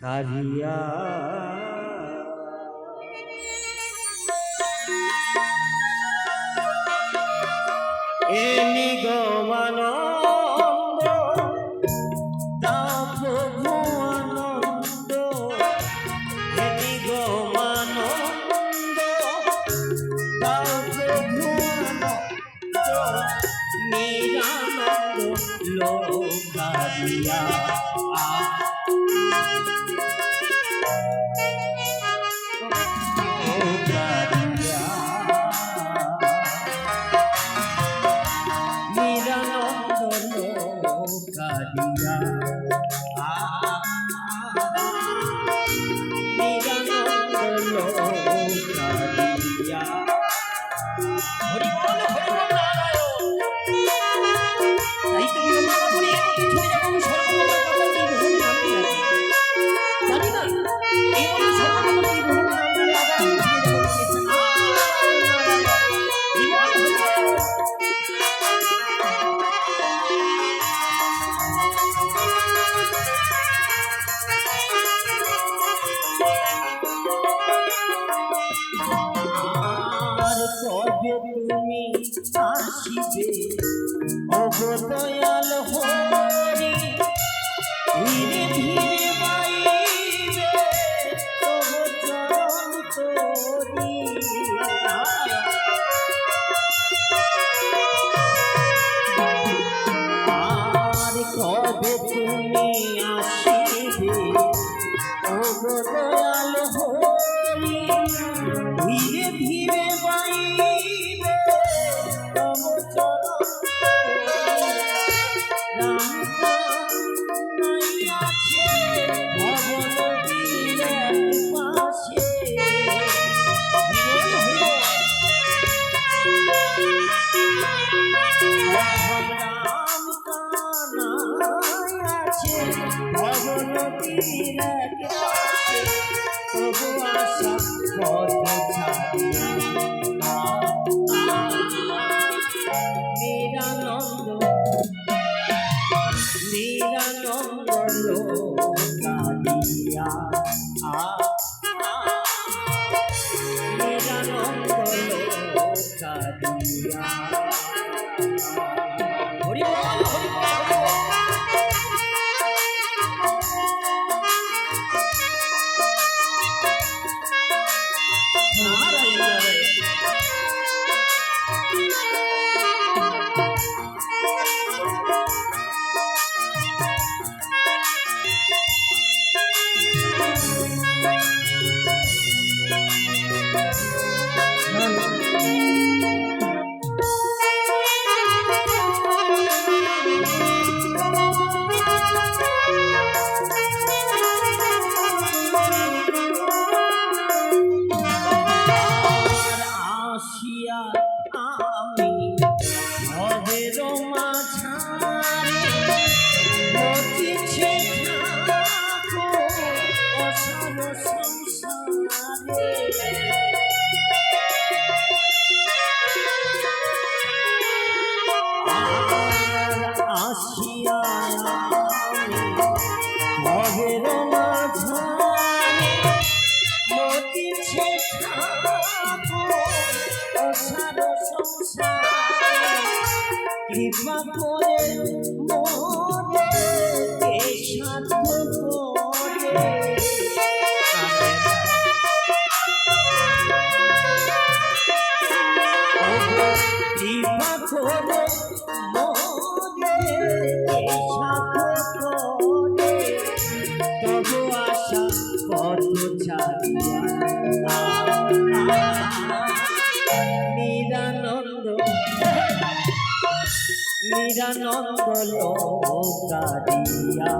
কারিয়া এ নিগমানন্দ দাও প্রভু আনন্দ, এ নিগমানন্দ দাও প্রভু আনন্দ, নিরানন্দ লোকারিয়া তুমি আসিবে ওগো দয়াল হরি, ধীরে ধীরে বাইবে ওগো চরণ তোরি। আর কবে তুমি আসিবে ওগো দয়াল হরি, ধীরে ধীরে বাইবে নিরানন্দ লোকারিয়া নিরানন্দ লোকারিয়া। হরি বল হরি বল। কৃপা করে মোরে সাধ্য করে, কৃপা করে মোরে সাধ্য করে, তবু আশা পথ ছাড়িয়া নিরানন্দ নিরানন্দ লোকারিয়া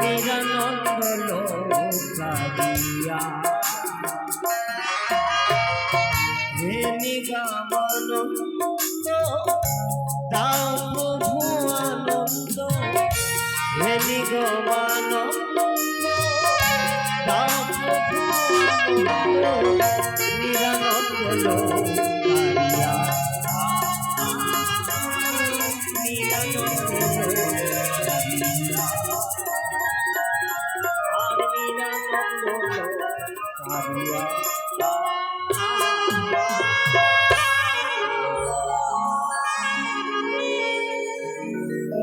নিরানন্দ লোকারিয়া। হে নিগমানন্দ দাও প্রভু আনন্দ, হে নিগমানন্দ দাও প্রভু আনন্দ, নিরানন্দ লোকারিয়া নিরানন্দ আর নিরানন্দ কাঁদিয়া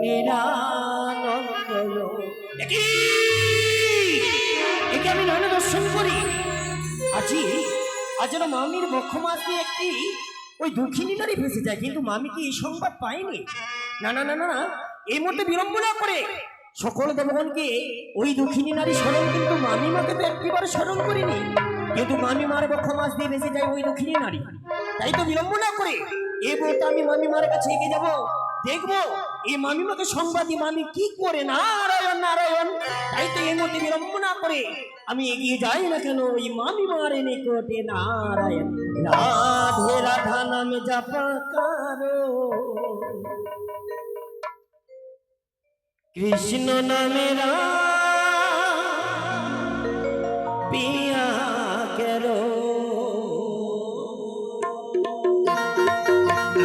নিরানন্দ একে আমি নয়ন দর্শন করি। আজি আজ মামির বক্ষমাস দিয়ে একটি ওই দুঃখিনী নারী ভেসে যায়, কিন্তু মামি কি এই সংবাদ পায়নি? না না না না না, এই মুহূর্তে বিলম্ব না করে সকল দেবগণকে ওই দুঃখিনী নারী স্মরণ, কিন্তু মামি মাকে তো একটিবার স্মরণ করিনি, কিন্তু মামি মার বক্ষমাস দিয়ে ভেসে যায় ওই দুঃখিনী নারী। তাই তো বিলম্ব না করে এই মুহূর্তে আমি মামি মার কাছে এগিয়ে যাব, দেখবো এই মামিমাকে সংবাদ দিয়ে মামি কি করে। নারায়ণ নারায়ণ। তাই তো এই মুহূর্তে বিলম্ব না করে আমি এগিয়ে যাই না কেন ওই মামিমার নিকটে। নারায়ণ রাধে রাধা নামে জপা করো, কৃষ্ণ নামে পিয়া করো।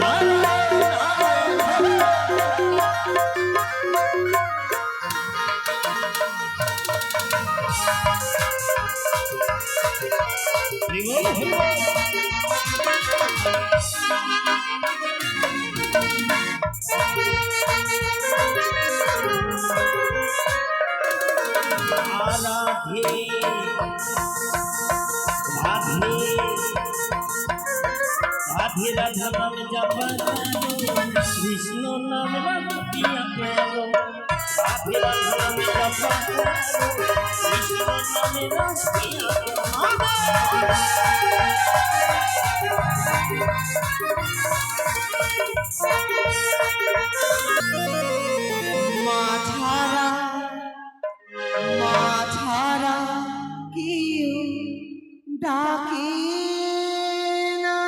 রাধে রাধে রাধে রাধা নামে জপা কৃষ্ণ নামে পিয়া করো। রাধে রাধা নামে জপা কৃষ্ণ নামে পিয়া মা ছাড়া মা ছাড়া কেউ ডাকে না,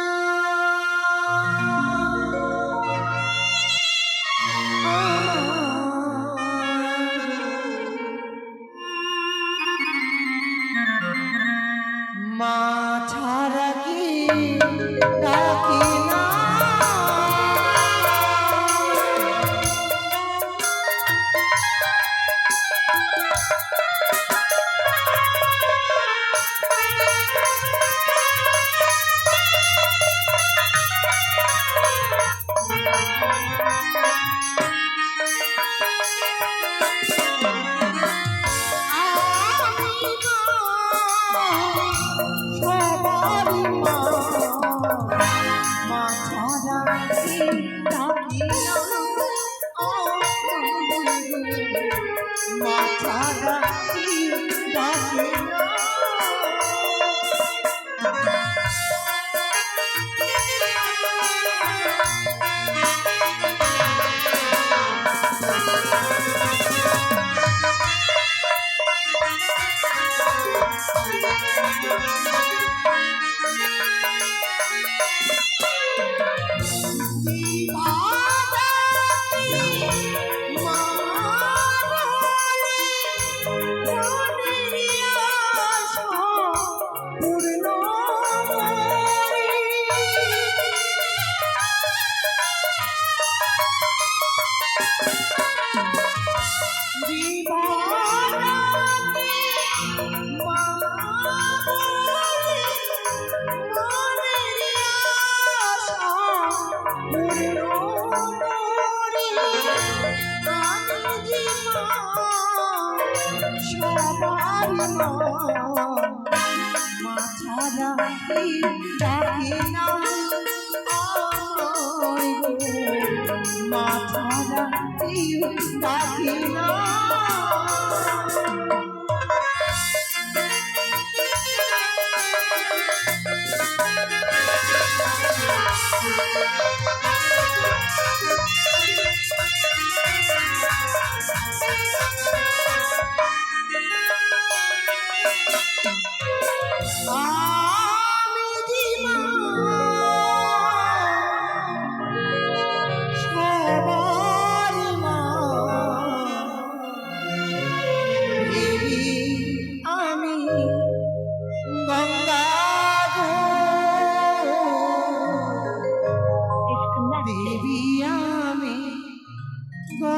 মা ছাড়া কেউ ডাকে না।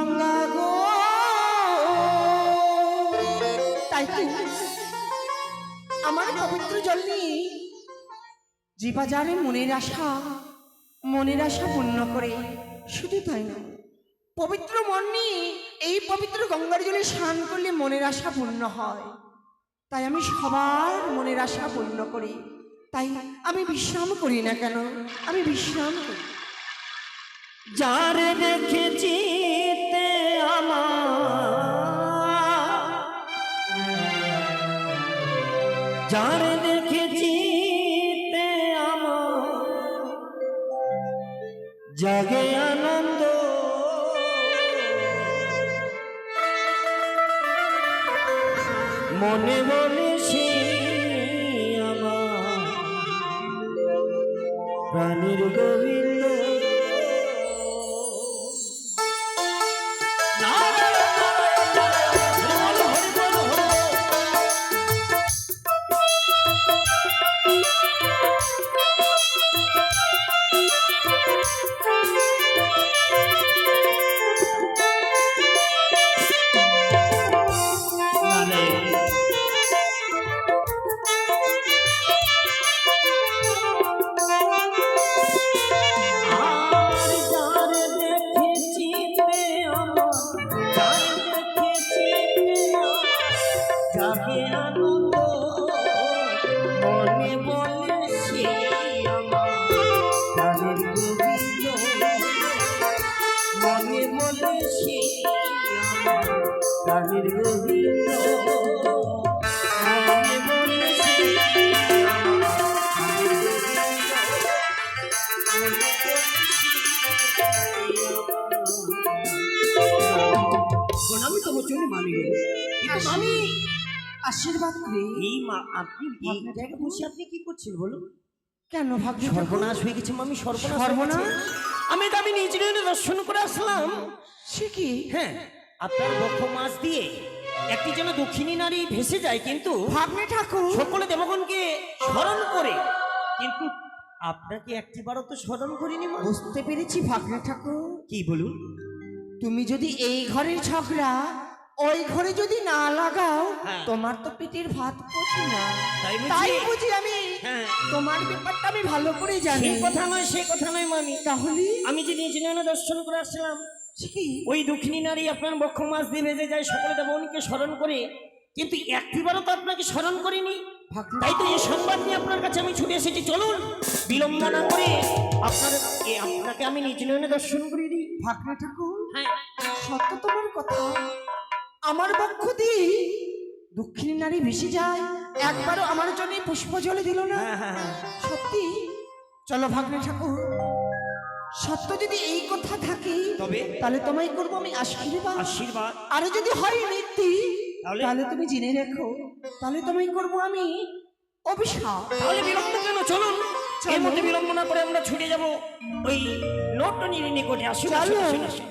গঙ্গা গো। তাই তো আমার পবিত্র জল নিয়ে যে বাজারে মনের আশা পূর্ণ করে। শুধু তাই না, পবিত্র মন নিয়ে এই পবিত্র গঙ্গার জলে স্নান করলে মনের আশা পূর্ণ হয়। তাই আমি সবার মনের আশা পূর্ণ করি। তাই আমি বিশ্রাম করি না কেন, আমি বিশ্রাম করি। যারে দেখেছি তে যারে দেখেছি তে জাগে আনন্দ, মনে বলে সে আমার প্রাণীর গোবিন্দ। আমি আশীর্বাদ করি। এই মা, আপনি এই জায়গায় বসে আপনি কি করছেন বলুন? কেন ভাবছি সর্বনাশ হয়ে গেছে মামি, সর্বনাশ। আমি তো নিজ নয়নে দর্শন করে আসলাম। সে কি? হ্যাঁ, আপনার বক্ষ মাছ দিয়ে একটি যেন দক্ষিণী নারী ভেসে যায়, কিন্তু ভাগ্নে ঠাকুর সকলে দেবগণকে স্মরণ করে, কিন্তু আপনাকে একটিবারও তো স্মরণ করিনি। বুঝতে পেরেছি ভাগ্নে ঠাকুর। কি বলুন? তুমি যদি এই ঘরের ঝগড়া ওই ঘরে যদি না লাগাও, তোমার তো পেটের ভাত পচে না। তাই বুঝি আমি তোমার ব্যাপারটা আমি ভালো করে জানি। সেই কথা নয়, সেই কথা নয় মামি। তাহলে আমি যে নিজ নয়নে দর্শন করে আসলাম, ওই দক্ষিণী নারী আপনার বক্ষ মাছ দিয়ে ভেসে যায়, সকলে দেবগণকে স্মরণ করে, কিন্তু একটিবারও তো আপনাকে স্মরণ করিনি। তাই তো এই সংবাদ নিয়ে আপনার কাছে আমি ছুটে এসেছি। চলুন বিলম্ব না করে আপনাকে আমি নিজ নয়নে দর্শন করে দিই। ভাগ্নে ঠাকুর, হ্যাঁ, সত্য তোমার কথা। আমার বক্ষ দিয়ে দক্ষিণী নারী ভেসে যায়, একবারও আমার জন্য পুষ্প জলে দিল না। সত্যি? চলো ভাগ্নে ঠাকুর, সত্য যদি এই কথা থাকে তাহলে তোমায় করবো আমি আশীর্বাদ। আর যদি হয় নীতি, তাহলে তুমি জেনে রেখো, তাহলে তোমায় করবো আমি অভিশাপ। তাহলে বিলম্ব কেন? চলুন এর মধ্যে বিলম্ব না করে আমরা ছুটে যাব ওই নটনির নিকটে। আসুন আসুন আসুন আসুন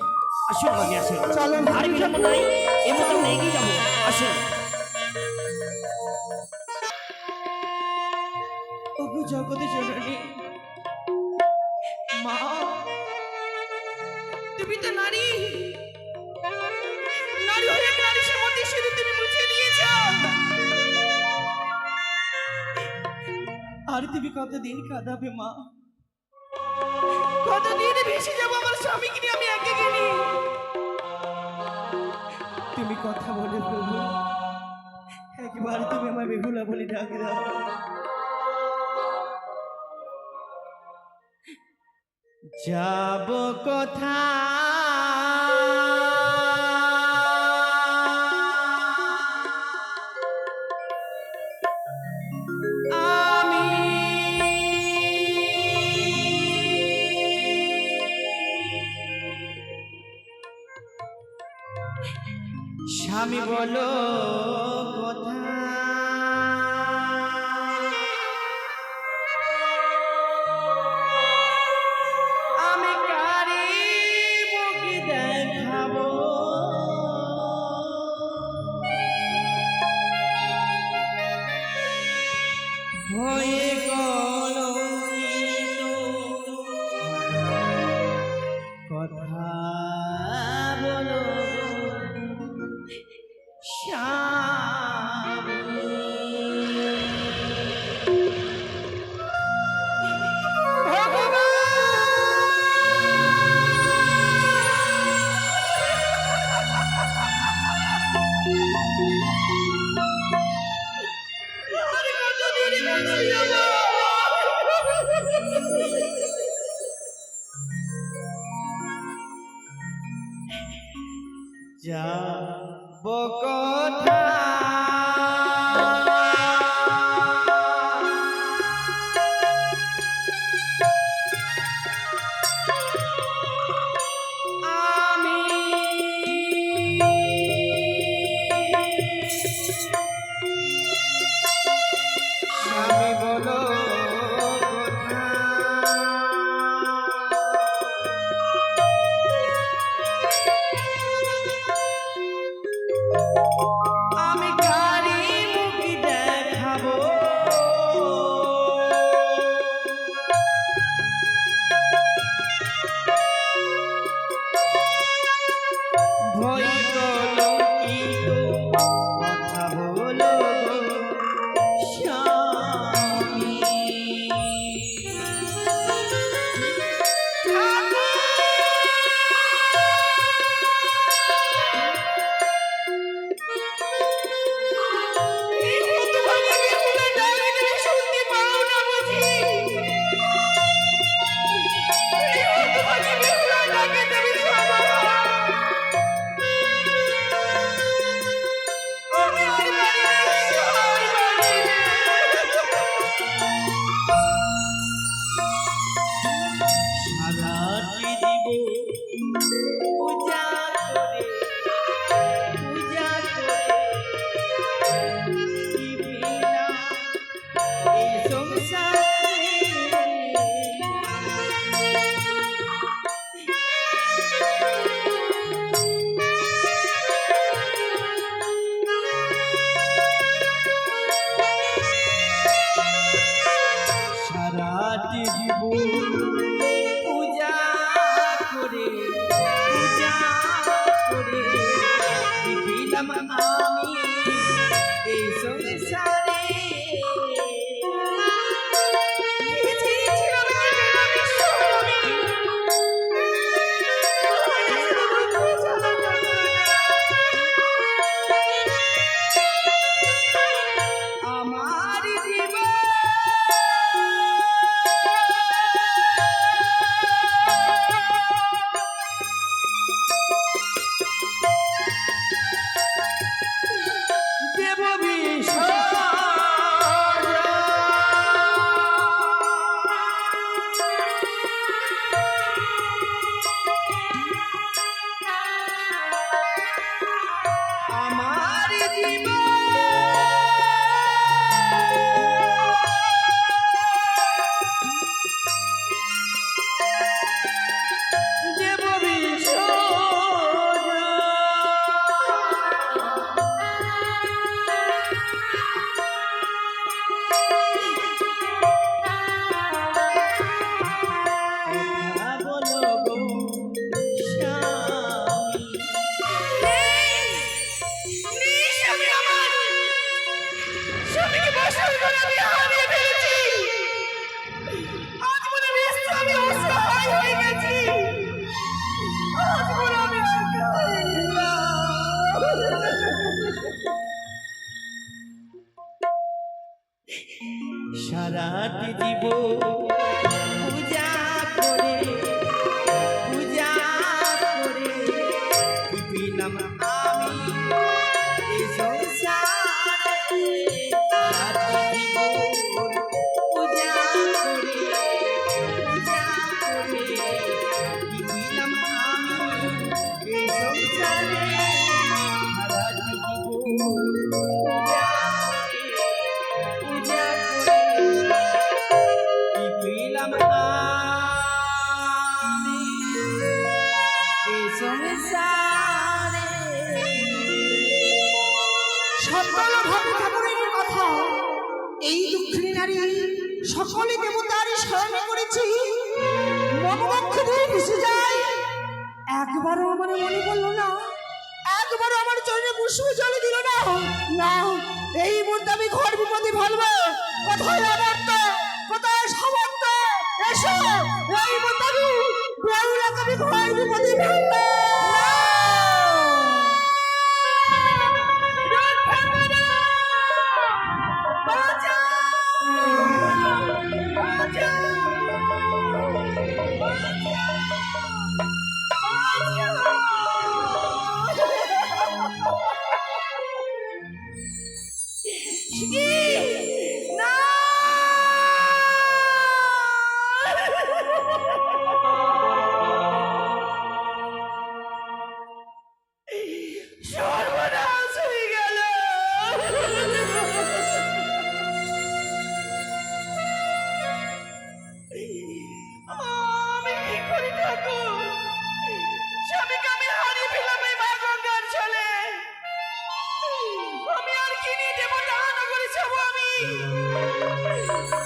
আসুন ভাবি, আসুন। চলো, আর বিলম্ব নাই, এর মধ্যে আমরা এগিয়ে যাবো। আসুন। ওগো জগতে জননী মা, তুমি তো নারী, নারী হয়ে নারী সম্বন্ধে শুধু তুমি মুছে দিয়েছ। আর তুমি কতদিন কাঁদাবে মা? কতদিন ভেসে যাবো আমার স্বামীকে নিয়ে আমি একে গেলি? তুমি কথা বলে প্রভু, একবার তুমি আমার বেহুলা বলে ডাক দাও। যাব কথা আমি, স্বামী বলো কথা, আমি কারি মুখে দেখাবো? ভয়ে কলঙ্কিত কথা বলো। যাব কথা স্বামী বলো কথা আমি কারি মুখি দেখাবো ভয় কলঙ্কিত কথা বলো স্বামী সারাটি জীবন পূজা করে জীবিনা এই সংসারে সারাটি জীবন পূজা করে দিলাম আমি এই সংসারে আমার জীবন দেব আমার জীবন দেব কথা বলো গো স্বামী স্বামীকে বসার ঘরে আমি হারিয়ে ফেলেছি। আজ মনে হচ্ছে আমি অসহায় হয়ে গেছি। আজ মনে আমি একা হয়ে গেলাম। সারাটি জীবন পূজা করে দিলাম আমি এই সংসারে সারাটি জীবন পূজা করে দিলাম আমি এই সংসারে সারাটি জীবন পূজা দিলাম আমি এই সংসারে। সকল ভাবে ঠাকুরের কথা এই দুঃখিনী নারী সকলে দেবতারই স্মরণ করেছি। মনোবক্ষ দিয়ে ভেসে যায়। একবারও আমার মনে পড়লো না, একবারও আমার চরণে পুষ্প জল দিল না। না, এই মুহূর্তে আমি ঘর বিপদে ফেলবো। কোথায় অনর্থ, কোথায় সমর্থ, এসো এই মুহূর্তে আমি বেহুলাকে আমি ঘর বিপদে ফেলবো।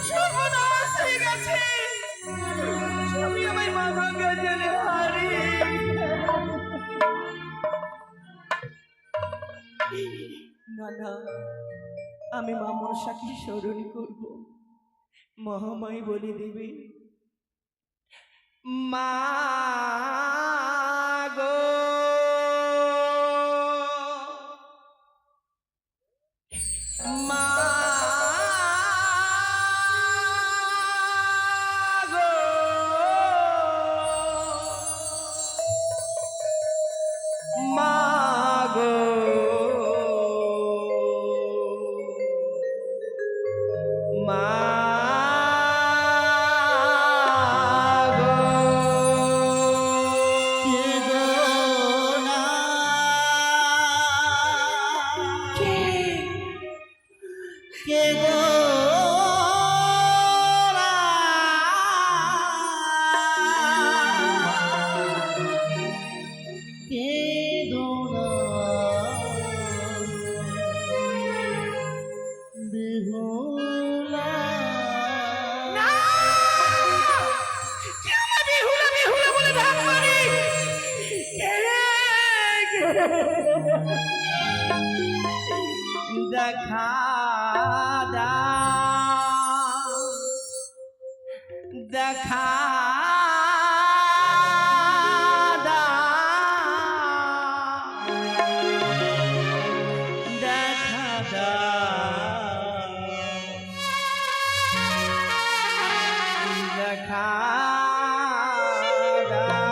সর্বনাশ হয়ে গেছে। স্বামী আমার মা ভাঙা জলে হারে। না না, আমি মা মনসাকে স্মরণ করব। মহামাই বলে দেবে, মা গো, মা গো, মা গো, মা দেখা দাও, দেখা দাও, দেখা দাও, দেখা দাও।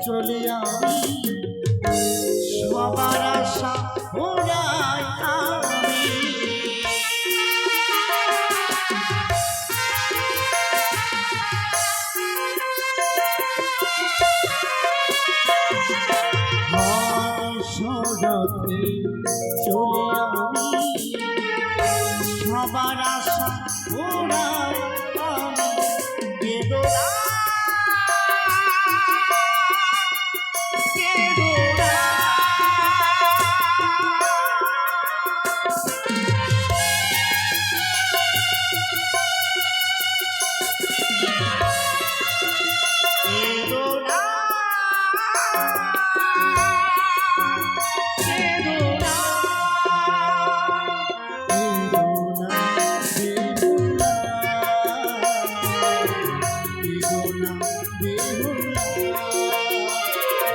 চলে আমি সবার আশা ওরাই আমি সরতে চলে আমি সবার আশা ওরাই আমি বেদনা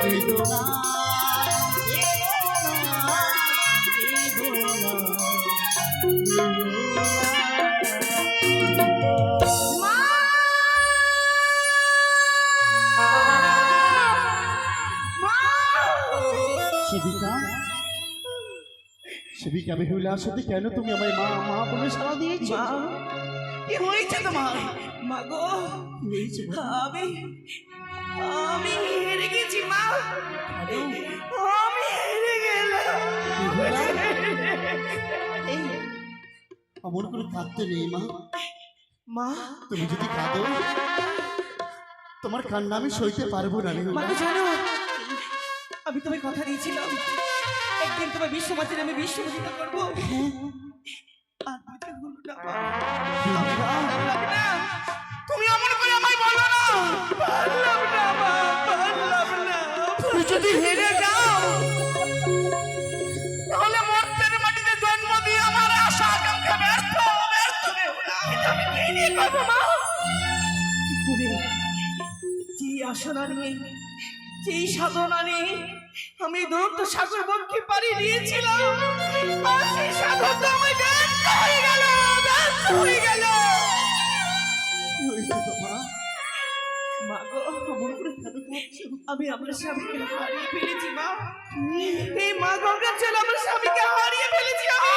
বেদনা মা! মা! সেবিকা, সেবিকা বেহুলা, সত্যি কেন তুমি আমায় মা মা বলে সাড়া দিয়েছো? মা, কি হয়েছে তোমার? মা গো, কি হয়েছে মা? আমি আমি হেরে গেছি মা। আমি হেরে গেলাম। বেহুলা, এই অমন করে কাঁদতে নেই মা। মা, তুমি যদি কাঁদো তোমার কান্না আমি সইতে পারবো না বেহুলা। মা গো, জানো আমি তোমায় কথা দিয়েছিলাম একদিন তোমার বিশ্বমাতে আমি বিশ্বমোচিত করবো। আর দুটো হলো না মা। পারলাম না। তুমি অমন করে আমায় বলো না। পারলাম না মা, পারলাম না। তুমি যদি হেরে যাও তাহলে মর্তের মাটিতে জন্ম দিয়ে আমার আশা আকাঙ্ক্ষা ব্যর্থ ব্যর্থ বেহুলা। আমি কি নিয়ে করবো মা? কি করে যে আশা নিয়ে, যেই সাধনা নিয়ে আমি দূরত্ব সাগর বক্ষে পাড়ি দিয়েছিলাম, আর সেই সাধন তো আমার ব্যর্থ হয়ে গেল, ব্যর্থ হয়ে গেল। কি হয়েছে তোমার? মা গো, অমন করে কেন কাঁদছো? আমি আমার স্বামীকে হারিয়ে ফেলেছি মা। এই মা গঙ্গার জল আমার স্বামীকে হারিয়ে ফেলেছি আমি।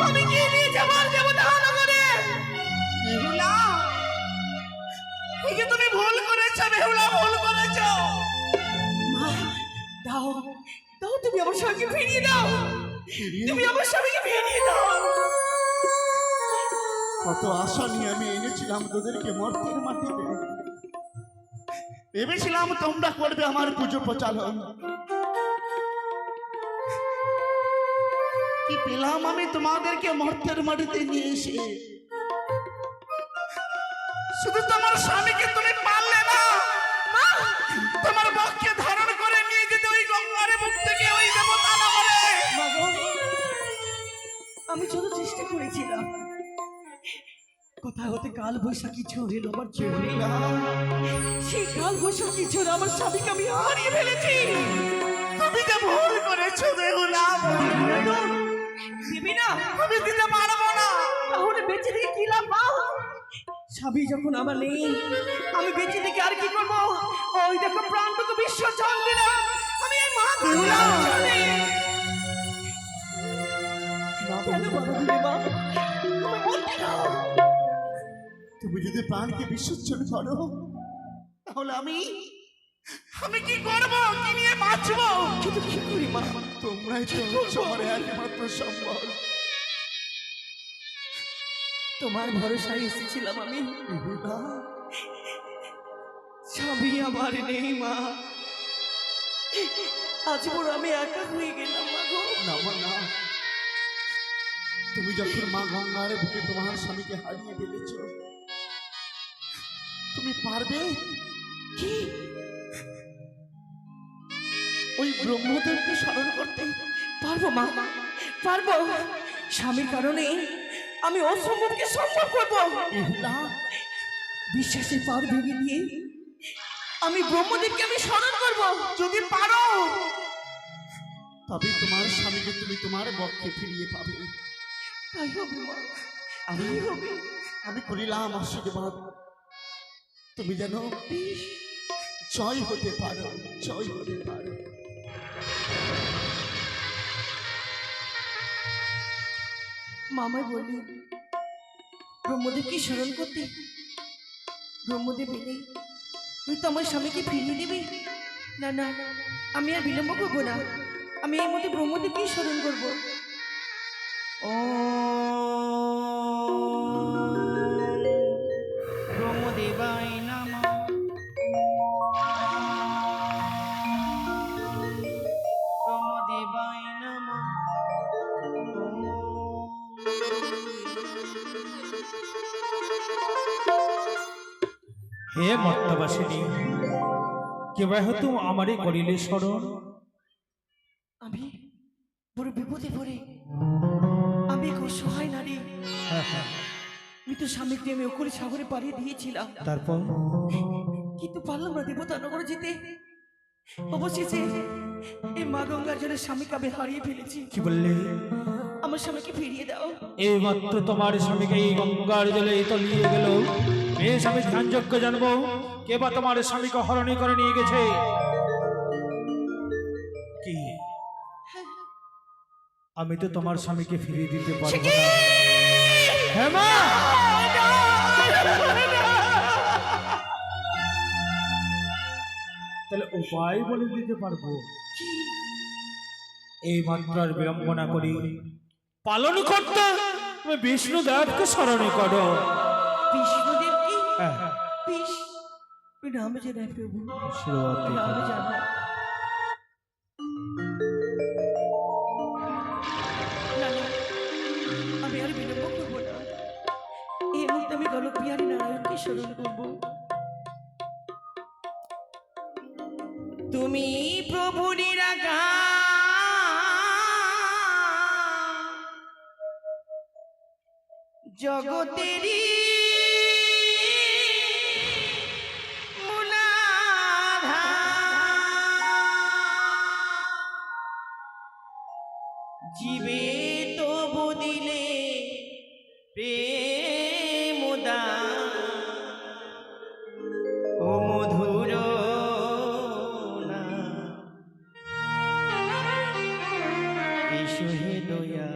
আমি কি নিয়ে যাবো আর যাবো তাহলে করে? বেহুলা, এই যে তুমি ভুল করেছো বেহুলা, ভুল করেছো। মা, দাও দাও, তুমি আমার স্বামীকে ফিরিয়ে দাও। তুমি আমার স্বামীকে ফিরিয়ে দাও। কত আশা নিয়ে আমি এনেছিলাম তোদেরকে মর্তের মাটিতে। ভেবেছিলাম তোমরা করবে আমার পুজো প্রচালন। কি পেলাম আমি তোমাদেরকে মর্তের মাটিতে নিয়ে এসে? শুধু তোমার স্বামীকে তুমি পারলে না মা, তোমার বক্ষে ধারণ করে নিয়ে যেতে ওই গঙ্গার মুখ থেকে ওই দেবতা নগরে। মা গো, আমি যত চেষ্টা করেছিলাম, কোথায় হতে কাল বৈশাখী ঝড় এলো আমার চোখে। সেই কাল বৈশাখী ঝড় আমার স্বামীকে আমি হারিয়ে ফেলেছি। তুমি যে ভুল করেছো বেহুলা, দিবি না? আমি দিতে পারবো না। তাহলে বেঁচে থেকে কি লাভ মা? স্বামী যখন আমার নেই, আমি বেঁচে থেকে আর কি করবো? ওই দেখো প্রাণটুকু বিসর্জন দিলাম আমি এই মা বেহুলা। কেন বাবা দিলে মা? তুমি মরতে দাও। তুমি যদি প্রাণকে বিসর্জন করো তাহলে আমি আমি কি করবো? কি নিয়ে বাঁচবো? কিন্তু কি করি মা? তোমরাই তো হচ্ছ আমার একমাত্র সম্বল। তোমার ভরসায় এসেছিলাম আমি। বেহুলা, স্বামী আমার নেই মা। আজ বড় আমি একা হয়ে গেলাম মা গো। না মা, না। তুমি যখন মা গঙ্গার বুকে তোমার স্বামীকে হারিয়ে ফেলেছ, তুমি পারবে কি? ওই ব্রহ্মদেবকে স্মরণ করতে? পারবো মা, পারবো। স্বামীর কারণে আমি অসম্ভবকে সম্ভব করবো। বেহুলা, বিশ্বাসের পার ভেঙে দিয়ে আমি ব্রহ্মদেবকে আমি স্মরণ করবো। যদি পারো তবে তোমার স্বামীকে তুমি তোমার বক্ষে ফিরিয়ে পাবে। তাই হবে মা, আমি তাই হবে। আমি করিলাম আশীর্বাদ, তুমি যেন জয় হতে পারো, জয় হতে পারো। মামাই বললি ব্রহ্মদেবকে স্মরণ করতে। ব্রহ্মদেব এলে তুই তো আমার স্বামীকে ফিরিয়ে দিবি। না না, আমি আর বিলম্ব করবো না। আমি এই মধ্যে ব্রহ্মদেবকেই স্মরণ করবো। ও ব্রহ্মদেবায় নমঃ। ব্রহ্মদেবায় নমঃ। হে মর্তবাসিনী, কেবা হতো আমারই করিলে স্মরণ। আমি বড় বিপদে পড়ে, আমি এক অসহায় নারী। আমি তো স্বামীকে আমি ওকরি সাগরে পাড়িয়ে দিয়েছিলাম, তারপর কিন্তু পারলাম না দেবতা নগরে যেতে। অবশেষে এই মা গঙ্গার জলে স্বামীকে আমি হারিয়ে ফেলেছি। কি বললে? আমার আমার স্বামীকে ফিরিয়ে দাও। এই মাত্র তোমার স্বামীকে এই গঙ্গার জলে তলিয়ে গেল। বেশ আমি ধ্যানযোগ্য জানবো কে বা তোমার স্বামীকে হরণী করে নিয়ে গেছে। কি আমি তো তোমার স্বামীকে ফিরিয়ে দিতে পারবো না। হ্যাঁ মা, তাহলে উপায় বলে দিতে পারবো। এই মাত্রার বিড়ম্বনা করি পালন করতে তুমি বিষ্ণুদেবকে স্মরণ করো। বিষ্ণুদেব কি? হ্যাঁ, বিষ নামে জানাই প্রভু, আশীর্বাদ দিতে নামে হবে। জানাই। না না, আমি আর বিলম্ব করবো না। এই মুহূর্তে আমি গলক বিহারী নারায়ণকে স্মরণ করবো। তুমি প্রভু জগতেরই জীবে তবু দিলে প্রেমদান ও মধুর নাম। এসো হে দয়া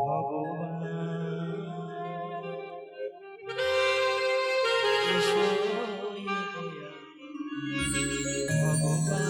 ভগবান, এসো হে দয়া ভগবান।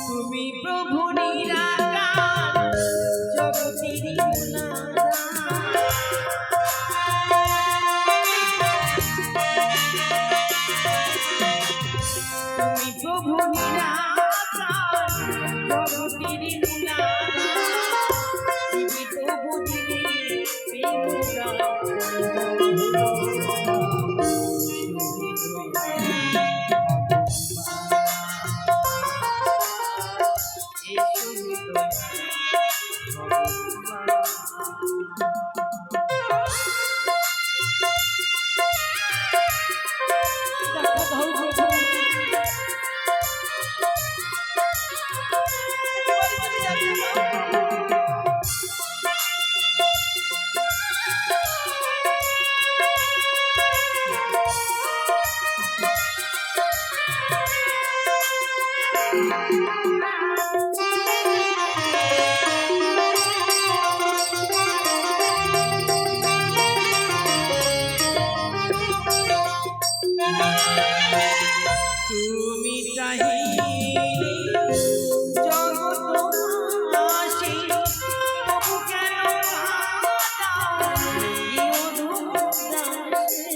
তুমি প্রভু নিরাকার জগতেরই মূলাধার। তুমি প্রভু নিরাকার জগতেরই মূলাধার। জীবে তবু দিলে প্রেমদান তুমি চাহিলে জগৎ হাসি, তবু কেন কাঁদাও এই অধম দাসে?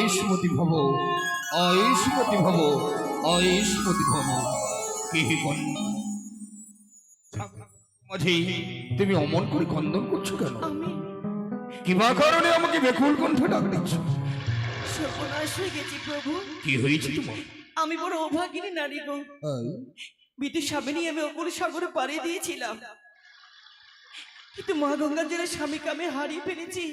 আয়ুষ্মতি ভব, আয়ুষ্মতি ভব, আয়ুষ্মতি ভব। কে কোন মাঝি, তুমি অমন করে খন্দন করছো কেন? আমি কিবা কারণে আমাকে বেকুল কণ্ঠে ডাক দিচ্ছ? সর্বনাশ হয়ে গেছি প্রভু। কি হয়েছে তোমার? আমি বড় অভাগিনী নারী গো। বিদ্যুৎ স্বামী নিয়ে আমি অকুল সাগরে পাড়ি দিয়েছিলাম, কিন্তু মা গঙ্গার জলে স্বামীকে আমি হারিয়ে ফেলেছি।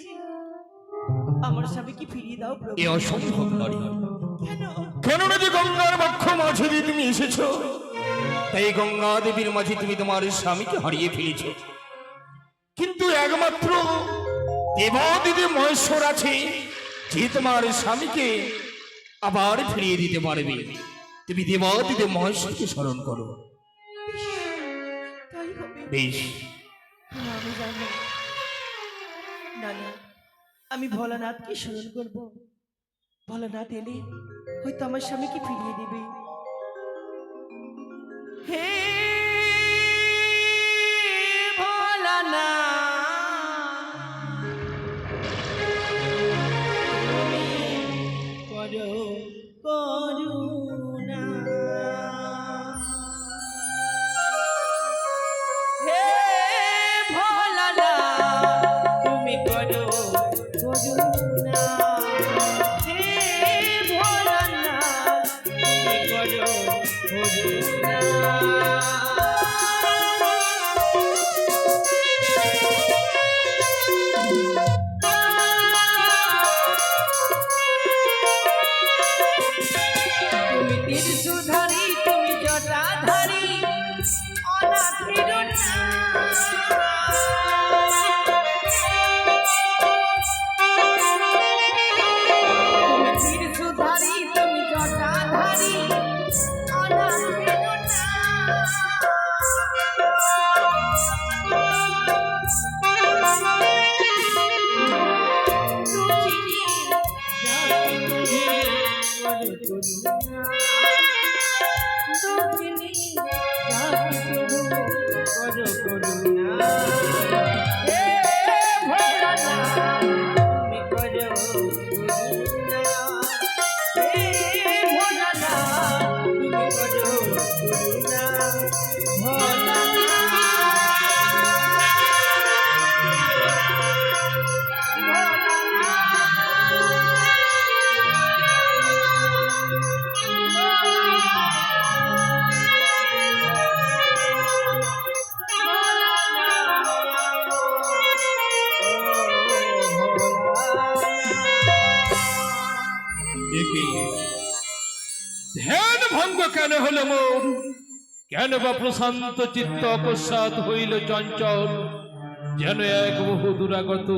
আমার স্বামীকে ফিরিয়ে দাও প্রভু। এ অসম্ভব নারী। কেন? কেননা যে গঙ্গার বক্ষ মাঝে দিয়ে তুমি এসেছো, তাই গঙ্গা দেবীর মাঝে তুমি তোমার স্বামীকে হারিয়ে ফেলেছ। কিন্তু একমাত্র দেবাদিদেব মহেশ্বর আছে, যে তোমার স্বামীকে আবার ফিরিয়ে দিতে পারবে। তুমি দেবাদিদেব মহেশ্বরকে স্মরণ করো। তাই হবে। বেশ, আমি জানি না, না, আমি ভোলানাথকে স্মরণ করব। ভোলানাথ এলে হয়তো আমার স্বামীকে ফিরিয়ে দেবে। হে ভোলানাথ, তুমি করো করুণা। হে ভোলানাথ, তুমি করো করুণা। হে ভোলানাথ, তুমি করো করুণা। তুমি তীর্থধারী, তুমি জটাধারী, অনাথের তুমি তীর্থধারী, তুমি জটাধারী, অনাথের ধ্যান ভঙ্গ কেন হলো মোর? কেন বা প্রশান্ত চিত্ত অকস্মাৎ হইল চঞ্চল, যেন এক বহু দূরাগত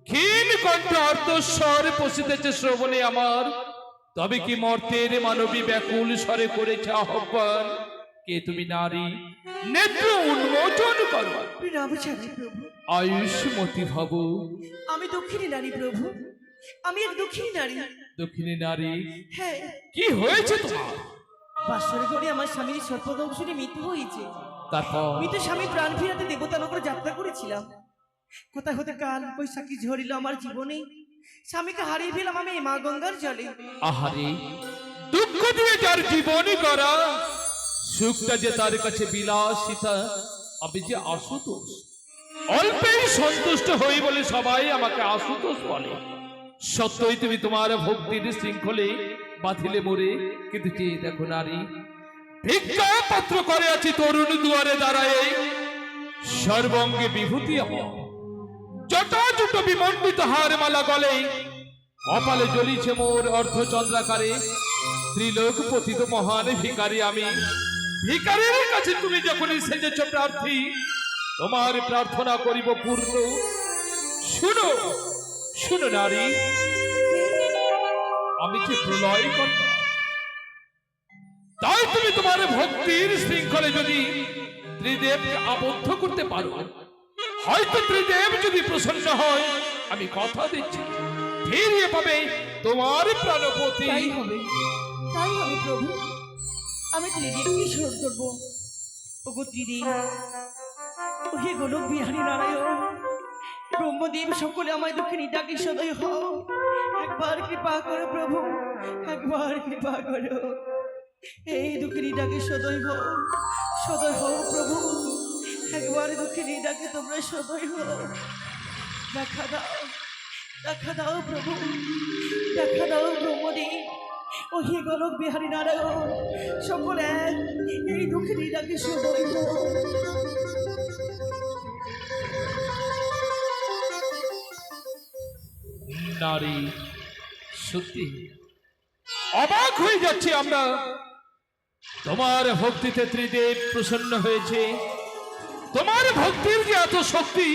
ক্ষীণ কণ্ঠ অর্থস্বর পশিতেছে শ্রবণে আমার। তবে কি মর্তের মানবী ব্যাকুল স্বরে করেছে আহ্বান? কে তুমি নারী? নেত্র উন্মোচন করো, রামচারী প্রভু। আয়ুষ্মতি ভব। আমি দক্ষিণী নারী প্রভু, আমি এক দক্ষিণী নারী। দক্ষিণী নারী, হ্যাঁ, কি হয়েছে তোমার? বাসরে করে আমার স্বামীর সর্পদংশনে মৃত্যু হয়েছে। তারপর মৃত স্বামী প্রাণ ফিরাতে দেবতানগরে যাত্রা করেছিলাম। কোথা হতে কাল বৈশাখী ঝরিল আমার জীবনে, স্বামীকে হারিয়ে ফেলাম আমি এই মা গঙ্গার জলে। আহারে, দুঃখ দিয়ে যার জীবনই করা, সুখটা যে তার কাছে বিলাসিতা। আমি যে আশুতোষ, অল্পেই সন্তুষ্ট হই বলে সবাই আমাকে আশুতোষ বলে। সত্যই তুমি তোমার ভক্তির শৃঙ্খলে বাঁধিলে মোরে, কিন্তু চেয়ে দেখো নারী, ভিক্ষা পাত্র করে আছি তরুণ দুয়ারে দাঁড়ায়, সর্বঙ্গে বিভূতি আমার, জটাজুট বিমণ্ডিত হার মালা গলে, কপালে জ্বলিছে মোর অর্ধচন্দ্রাকারে। ত্রিলোক পতিত মহান ভিখারি আমি। ভিখারির কাছে তুমি যখনই সেজেছ প্রার্থী, তোমার প্রার্থনা করিব পূর্ণ। শুনো শুনো নারী, আমি যে প্রলয় কর্তা, তাই তুমি তোমার ভক্তির শৃঙ্খলে যদি ত্রিদেবকে আবদ্ধ করতে পারো, হয়তো ত্রিদেব যদি প্রসন্ন হয়, আমি কথা দিচ্ছি ফিরিয়ে পাবে তোমার প্রাণপতি। তাই হবে, তাই হবে প্রভু। আমি ত্রিদেবকে স্মরণ করবো। ওগো ত্রিদেব, ওহে গোলক বিহারী নারায়ণ, ব্রহ্মদেব সকলে আমায় দক্ষিণী ডাকে সদয় হও। এক একবার কৃপা করো প্রভু, একবার কৃপা করো। এই দুঃখিনীটাকে সদয় হও, সদয় হও প্রভু, একবার দুঃখিনীটাকে তোমরা সদয় হও। দেখা দাও, দেখা দাও প্রভু, দেখা দাও ব্রহ্মদেব ও হে গোলক বিহারী নারায়ণ, সকলে এই দুঃখিনীটাকে সদয় হও। নারী, সত্যি অবাক হয়ে যাচ্ছি আমরা। তোমার ভক্তিতে ত্রিদেব প্রসন্ন হয়েছে। তোমার ভক্তির যে এত শক্তি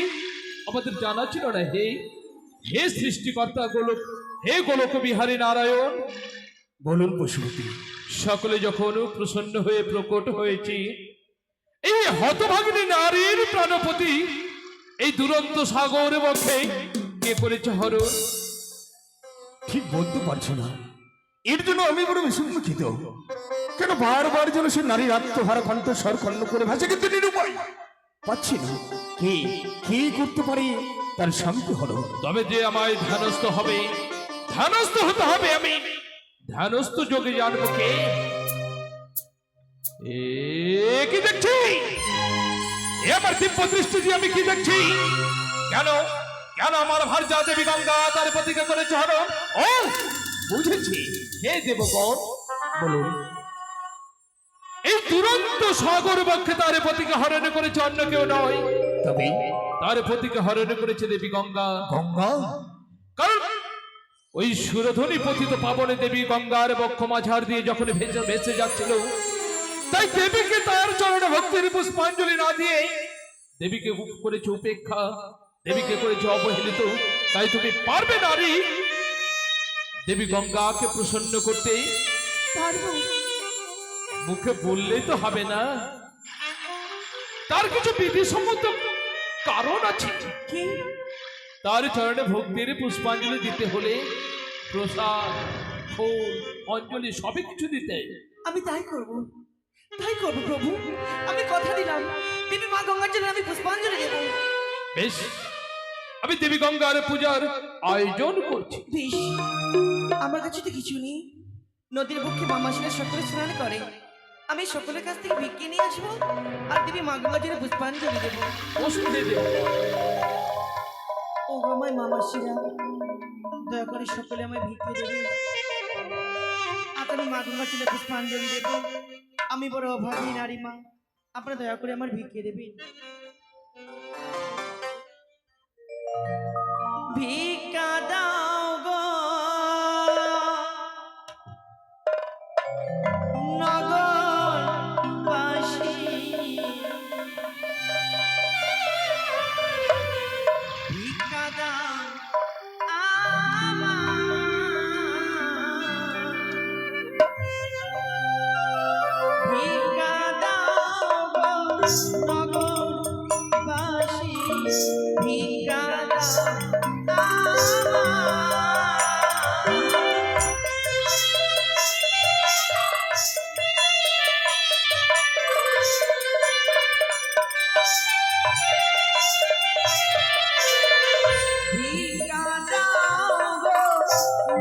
আমাদের জানা ছিল না। হে হে সৃষ্টিকর্তা গোলক, হে গোলক বিহারী নারায়ণ, বলুন পশুপতি। সকলে যখন প্রসন্ন হয়ে প্রকট হয়েছে, এই হতভাগিনী নারীর প্রাণপতি এই দুরন্ত সাগর বক্ষে কে করেছে হরণ? ঠিক বলতে পারছো না, এর জন্য আমি বড় বিসম্মুখিত। কেন বারবার যেন সে নারীর আত্মহারা কণ্ঠস্বর কর্ণ করে ভাসে, কিন্তু নিরুপায় পাচ্ছি না কে কে করতে পারে তার স্বামীকে হরণ। তবে যে আমায় ধ্যানস্থ হবে, ধ্যানস্থ হতে হবে। আমি ধ্যানস্থ যোগে জানবো কে। কি দেখছি? এ আমার দিব্য দৃষ্টি দিয়ে আমি কি দেখছি? কেন কেন আমার ভার্যা দেবী গঙ্গা তার প্রতিজ্ঞা করেছে হরণ? ও বুঝেছি, হে দেবগণ বলুন। এই দুরন্ত সাগর বক্ষে তার প্রতিজ্ঞা হরণ করেছে অন্য কেউ নয়, তবে তার প্রতিজ্ঞা হরণ করেছে দেবী গঙ্গা। গঙ্গা? কারণ ওই সুরধ্বনি পতিত পাবনে দেবী গঙ্গার বক্ষ মাঝার দিয়ে যখন ভেসে যাচ্ছিল, তাই দেবীকে তার চরণে ভক্তির পুষ্পাঞ্জলি না দিয়ে দেবীকে করেছে উপেক্ষা, দেবীকে করেছে অবহেলিত। তাই তুমি পারবে নারী দেবী গঙ্গাকে প্রসন্ন করতে? পারবো। মুখে বললেই তো হবে না, তার কিছু বিধিসম্মত কারণ আছে। কি? তার চরণে ভক্তির পুষ্পাঞ্জলি দিতে হলে প্রসাদ, ফুল, অঞ্জলি সবই কিছু দিতে। আমি তাই করব, তাই করব প্রভু, আমি কথা দিলাম দেবী মা গঙ্গার জন্য আমি পুষ্পাঞ্জলি দেব। বেশ, আমি দেবী গঙ্গার পূজার আয়োজন করছি। বেশ, আমার কাছে তো কিছু নেই। নদীর বুকে মামাসিরা সকলে স্নান করে, আমি সকলের কাছ থেকে ভিক্ষে নিয়ে আসবো আর দেবী মা গঙ্গার জন্য পুষ্পাঞ্জলি দেবো। ওষুধ দিয়ে দেবো। ও আমায় মামাসিরা, দয়া করে সকলে আমায় ভিক্ষে দেবে, আর আমি মা গঙ্গার জন্য পুষ্পাঞ্জলি দেবো। আমি বড় অভাবী নারী মা, আপনারা দয়া করে আমার ভিক্ষে দেবেন। ভিক্ষা দাও গো নগরবাসী, ভিক্ষা দাও ভিক্ষা দাও গো নগরবাসী, ভিক্ষা দাও ভিক্ষা দাও গো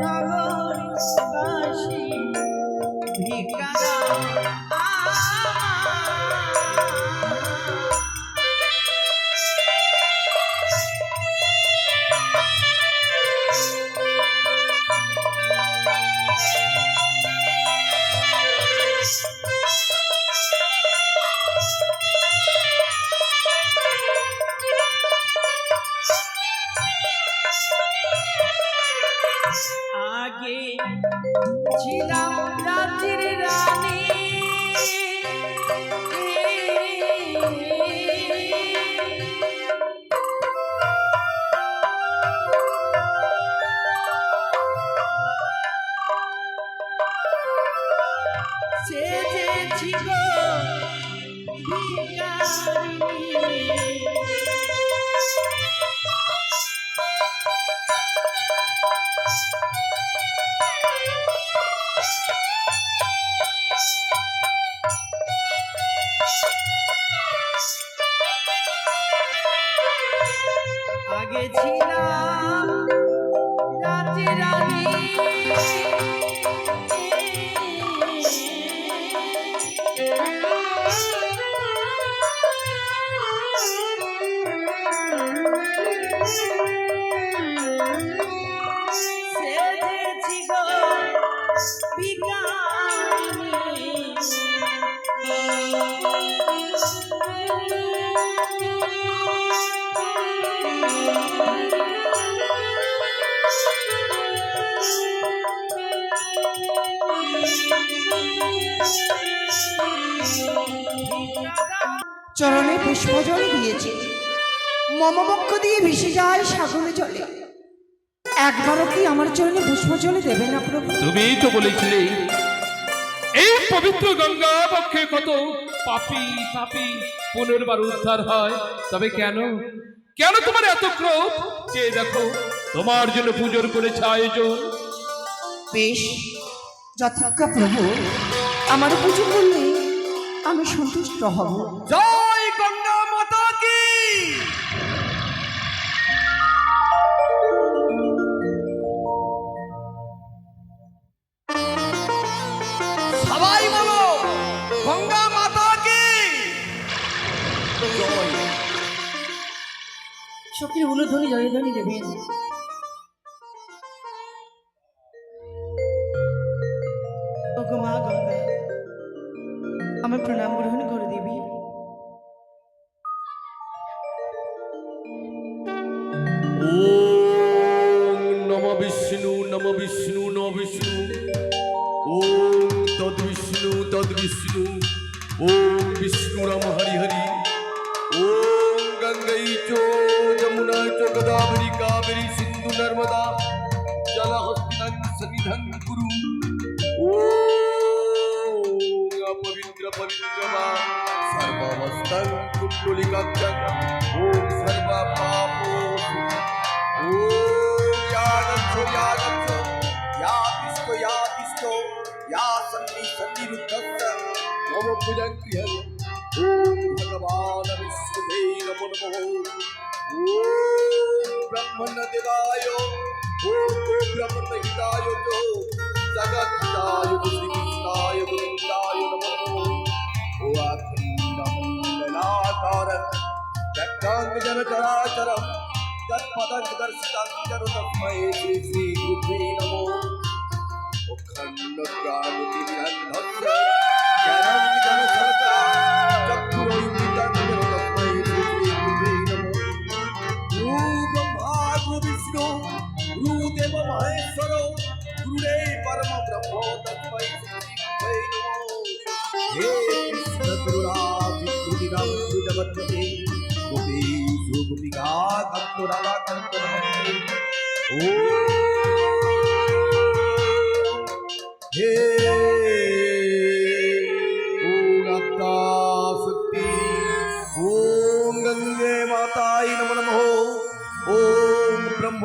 নগরবাসী, ভিক্ষা দাও আগে ছিলাম রাত্রির রানী, সেজেছি গো ভিখারিণী। আগে ছিলাম রাজি রানী, চরণে পুষ্পজল দিয়েছি, মম বক্ষ দিয়ে ভেসে যায় সাগরে জলে। একবারও কি আমার চরণে পুষ্পজল দেবে না প্রভু? তুমি তো বলেছিলে এই পবিত্র গঙ্গা পক্ষে কত পাপী পাপী পুনর্বার উদ্ধার হয়। তবে কেন কেন তোমার এত ক্রোধ? যে দেখো তোমার জন্য পুজোর করেছে আয়োজন। বেশ, যথাজ্ঞা প্রভু, আমার পুজো করলে আমি সন্তুষ্ট হব। জয় গঙ্গা মাতা কি! সবাই বলো গঙ্গা মাতা কি! সখীর উলুধ্বনি জয়ধ্বনি দেবেন। ওগো মা গঙ্গা, আমার প্রণাম গ্রহণ করে দেবী। ওম নম বিষ্ণু নম বিষ্ণু নম বিষ্ণু। ওম তদ বিষ্ণু। ওম বিষ্ণু রাম হরি হরি। ওম গঙ্গৈ চ যমুনা চ গোদাবরী কাবেরী সিন্ধু নর্মদা জলহস্তিনং সন্নিধং কুরু। ওম পবিত্র পবিত্র মা সর্বাবস্থাং কুণ্ডলিকাক্ষং। ওম সর্বা পাপো ওম ইয়াগচ্ছো ইয়াতিষ্ঠো या সন্নিরুদ্ধস্য মম পূজং গৃহং। ওম ভগবান বিষ্ণুবে নমো নমঃ। ওম ব্রহ্মণ দেবায় ওম ব্রহ্মণ হিতায় চ জগৎহিতায় শ্রীকৃষ্ণায় গোবিন্দায় নমো নমঃ। ও আখণ্ডমণ্ডলাকারং ব্যক্তাং জনচরাচরং তৎপদং দর্শিতাং জনো তস্मै শ্রী শ্রী গুরুবে নমঃ। অখণ্ড জ্ঞানতিমিরন্ধস্য জ্ঞানং জনশলাকয়া চক্ষুরৈমিলিতং যেন তস্मै শ্রী শ্রী গুরুবে নমঃ। গুরু ব্রহ্মা গুরু বিষ্ণু গুরুদেব মহেশ্বর গুরুরেব পরম ব্রহ্ম তস্मै শ্রী শ্রী গুরুবে নমঃ। হে কৃষ্ণ করুণা সিন্ধু দীনবন্ধু জগৎপতে গোপীষু গোপিকা কান্ত রাধা কান্ত নমস্তে। हे ओम आत्मा शक्ति ओम गंगे माताय नमो नमः। ओम ब्रह्म